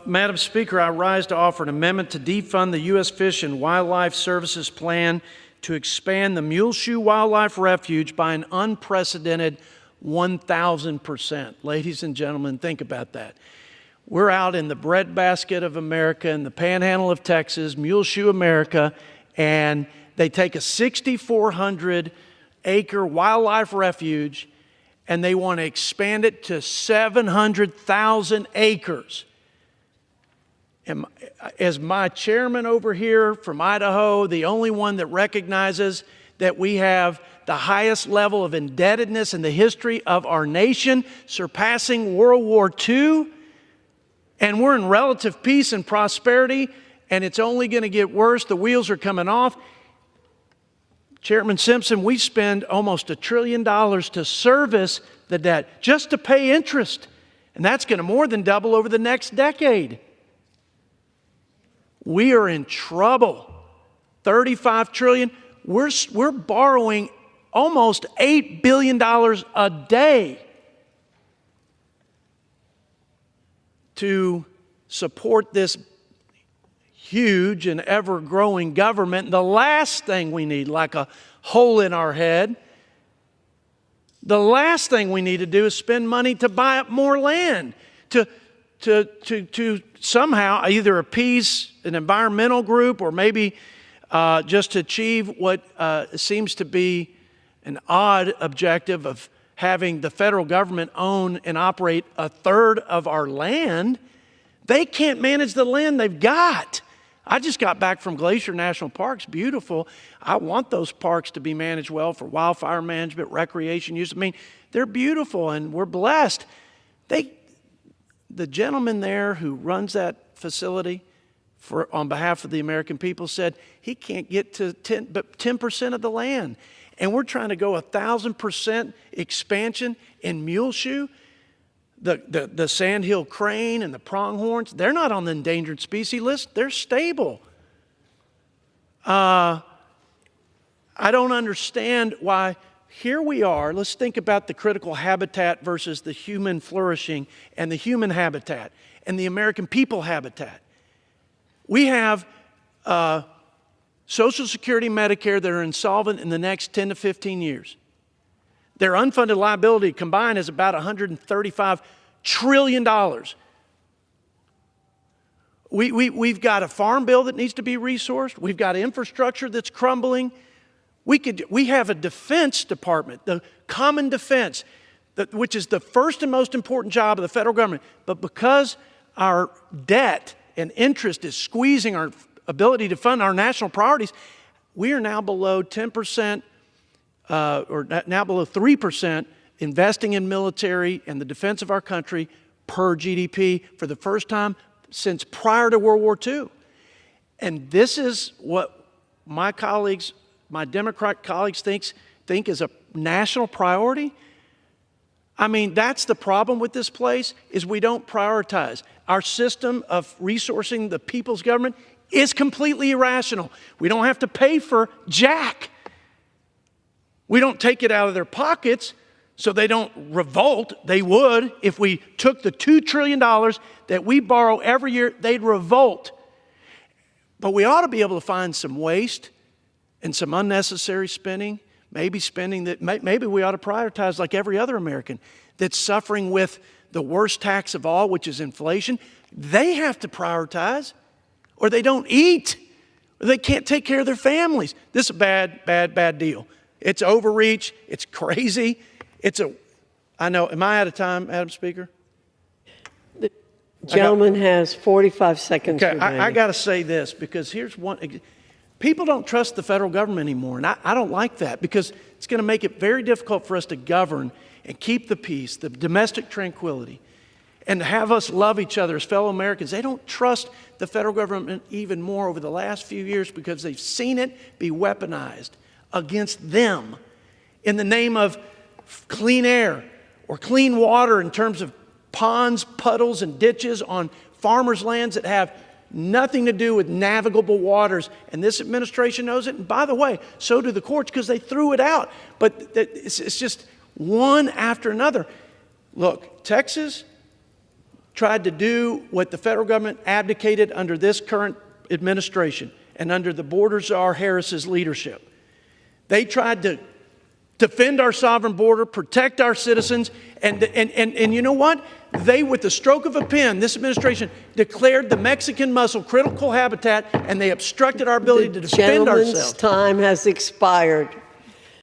Madam Speaker, I rise to offer an amendment to defund the U.S. Fish and Wildlife Services plan to expand the Muleshoe Wildlife Refuge by an unprecedented 1,000%. Ladies and gentlemen, think about that. We're out in the breadbasket of America, in the panhandle of Texas, Muleshoe, America, and they take a 6,400-acre wildlife refuge and they want to expand it to 700,000 acres. As my chairman over here from Idaho, the only one that recognizes that we have the highest level of indebtedness in the history of our nation, surpassing World War II, and we're in relative peace and prosperity, and it's only going to get worse. The wheels are coming off. Chairman Simpson, we spend almost $1 trillion to service the debt, just to pay interest, and that's going to more than double over the next decade. We are in trouble. $35 trillion. We're borrowing almost $8 billion a day to support this huge and ever-growing government. The last thing we need, like a hole in our head, the last thing we need to do is spend money to buy up more land, to somehow either appease an environmental group or maybe just to achieve what seems to be an odd objective of having the federal government own and operate a third of our land. They can't manage the land they've got. I just got back from Glacier National Park. It's beautiful. I want those parks to be managed well for wildfire management, recreation use. I mean, they're beautiful and we're blessed. The gentleman there who runs that facility on behalf of the American people said he can't get to 10% of the land. And we're trying to go 1,000% expansion in Muleshoe. The sandhill crane and the pronghorns, they're not on the endangered species list. They're stable. I don't understand why. Here we are. Let's think about the critical habitat versus the human flourishing and the human habitat and the American people habitat. We have Social Security, Medicare that are insolvent in the next 10 to 15 years. Their unfunded liability combined is about $135 trillion. We've got a farm bill that needs to be resourced. We've got infrastructure that's crumbling. We have a defense department, the common defense, which is the first and most important job of the federal government. But because our debt and interest is squeezing our ability to fund our national priorities, we are now below 10%, or now below 3% investing in military and the defense of our country per GDP for the first time since prior to World War II. And this is what my colleagues, my Democrat colleagues think is a national priority. I mean, that's the problem with this place, is we don't prioritize. Our system of resourcing the people's government is completely irrational. We don't have to pay for jack. We don't take it out of their pockets so they don't revolt. They would. If we took the $2 trillion that we borrow every year, they'd revolt. But we ought to be able to find some waste and some unnecessary spending, maybe spending that maybe we ought to prioritize like every other American that's suffering with the worst tax of all, which is inflation. They have to prioritize, or they don't eat, or they can't take care of their families. This is a bad deal. It's overreach. It's crazy. I know, am I out of time, Madam Speaker? The gentleman has 45 seconds okay, remaining. I got to say this, because here's one. People don't trust the federal government anymore, and I don't like that, because it's going to make it very difficult for us to govern and keep the peace, the domestic tranquility, and to have us love each other as fellow Americans. They don't trust the federal government even more over the last few years because they've seen it be weaponized against them in the name of clean air or clean water in terms of ponds, puddles, and ditches on farmers' lands that have nothing to do with navigable waters. And this administration knows it. And by the way, so do the courts, because they threw it out. But it's just one after another. Look, Texas, tried to do what the federal government abdicated under this current administration and under the Border Czar Harris's leadership. They tried to defend our sovereign border, protect our citizens, and you know what? They, with the stroke of a pen, this administration declared the Mexican mussel critical habitat, and they obstructed our ability to defend ourselves. The gentleman's time has expired.